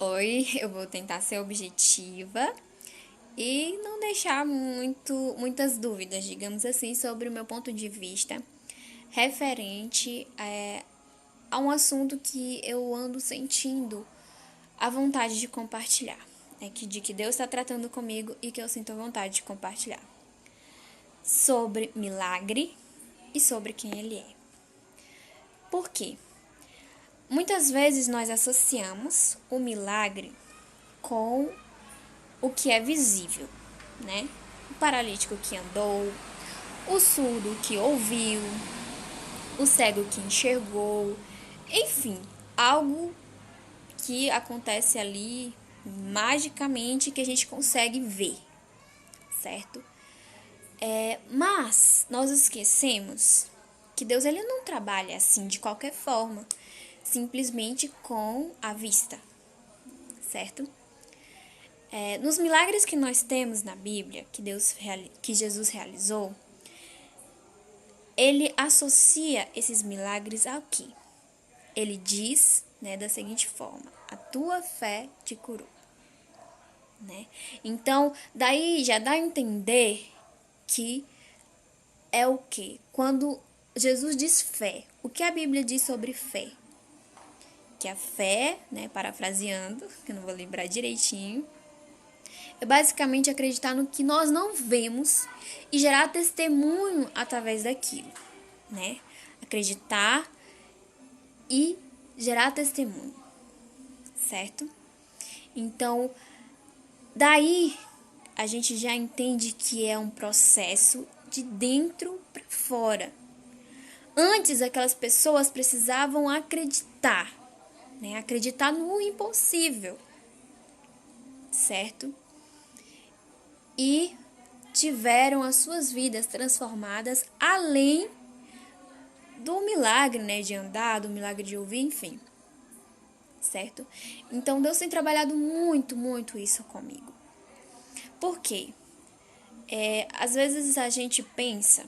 Oi, eu vou tentar ser objetiva e não deixar muitas dúvidas, digamos assim, sobre o meu ponto de vista referente a um assunto que eu ando sentindo a vontade de compartilhar. De que Deus está tratando comigo e que eu sinto a vontade de compartilhar. Sobre milagre e sobre quem ele é. Por quê? Muitas vezes nós associamos o milagre com o que é visível, né? O paralítico que andou, o surdo que ouviu, o cego que enxergou, enfim, algo que acontece ali magicamente que a gente consegue ver, certo? Mas nós esquecemos que Deus ele não trabalha assim de qualquer forma, simplesmente com a vista, certo? Nos milagres que nós temos na Bíblia, que Jesus realizou, ele associa esses milagres ao quê? Ele diz, né, da seguinte forma: a tua fé te curou. Né? Então, daí já dá a entender que é o quê? Quando Jesus diz fé, o que a Bíblia diz sobre fé? Que a fé, né, parafraseando, que eu não vou lembrar direitinho, é basicamente acreditar no que nós não vemos e gerar testemunho através daquilo, né? Acreditar e gerar testemunho, certo? Então, daí a gente já entende que é um processo de dentro para fora. Antes, aquelas pessoas precisavam acreditar, né? Acreditar no impossível, certo? E tiveram as suas vidas transformadas além do milagre, né, de andar, do milagre de ouvir, enfim, certo? Então, Deus tem trabalhado muito isso comigo. Por quê? Às vezes a gente pensa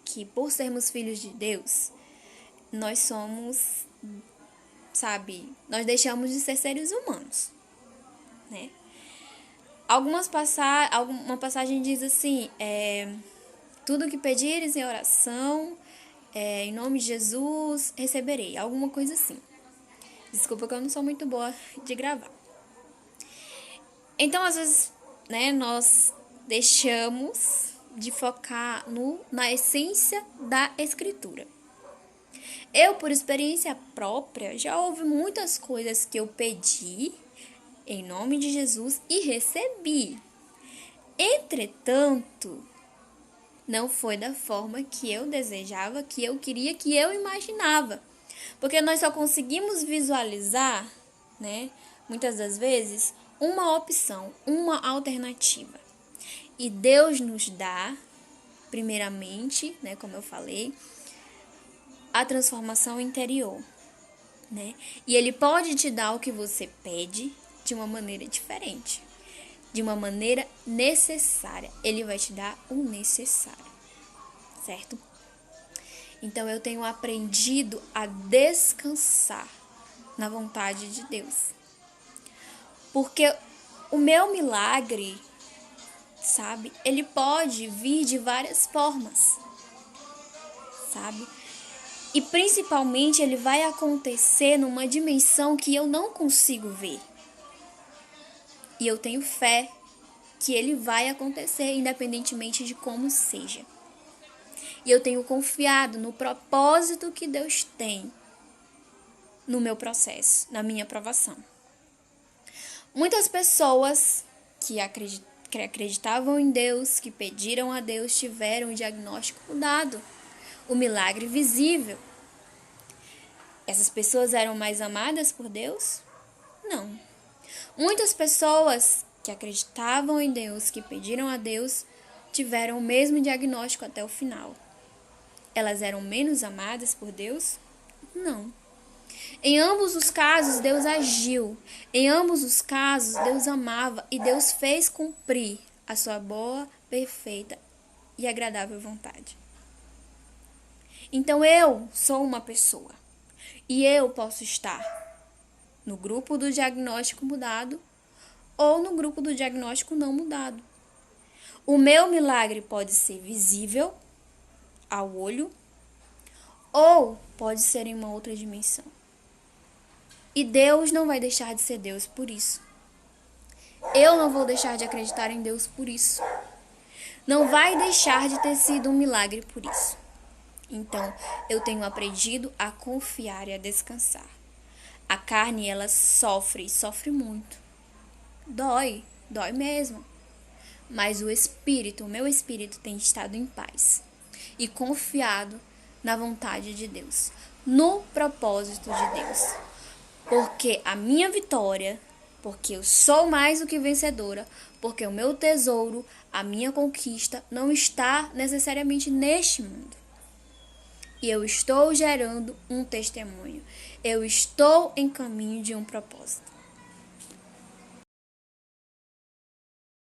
que por sermos filhos de Deus, nós somos, sabe, nós deixamos de ser seres humanos, né? Alguma passagem diz assim, tudo que pedires em oração, em nome de Jesus, receberei. Alguma coisa assim. Desculpa que eu não sou muito boa de gravar. Então, às vezes, né, nós deixamos de focar na essência da escritura. Eu, por experiência própria, já houve muitas coisas que eu pedi em nome de Jesus e recebi. Entretanto, não foi da forma que eu desejava, que eu queria, que eu imaginava. Porque nós só conseguimos visualizar, né, muitas das vezes, uma opção, uma alternativa. E Deus nos dá, primeiramente, né, como eu falei, a transformação interior, né? E Ele pode te dar o que você pede de uma maneira diferente, de uma maneira necessária. Ele vai te dar o necessário, certo? Então eu tenho aprendido a descansar na vontade de Deus. Porque o meu milagre, sabe, ele pode vir de várias formas, sabe? E principalmente ele vai acontecer numa dimensão que eu não consigo ver. E eu tenho fé que ele vai acontecer independentemente de como seja. E eu tenho confiado no propósito que Deus tem no meu processo, na minha aprovação. Muitas pessoas que acreditavam em Deus, que pediram a Deus, tiveram o diagnóstico dado, o milagre visível. Essas pessoas eram mais amadas por Deus? Não. Muitas pessoas que acreditavam em Deus, que pediram a Deus, tiveram o mesmo diagnóstico até o final. Elas eram menos amadas por Deus? Não. Em ambos os casos, Deus agiu. Em ambos os casos, Deus amava e Deus fez cumprir a sua boa, perfeita e agradável vontade. Então eu sou uma pessoa e eu posso estar no grupo do diagnóstico mudado ou no grupo do diagnóstico não mudado. O meu milagre pode ser visível ao olho ou pode ser em uma outra dimensão. E Deus não vai deixar de ser Deus por isso. Eu não vou deixar de acreditar em Deus por isso. Não vai deixar de ter sido um milagre por isso. Então, eu tenho aprendido a confiar e a descansar. A carne, ela sofre muito. Dói mesmo. Mas o meu espírito tem estado em paz e confiado na vontade de Deus, no propósito de Deus. Porque a minha vitória, porque eu sou mais do que vencedora, porque o meu tesouro, a minha conquista não está necessariamente neste mundo. E eu estou gerando um testemunho. Eu estou em caminho de um propósito.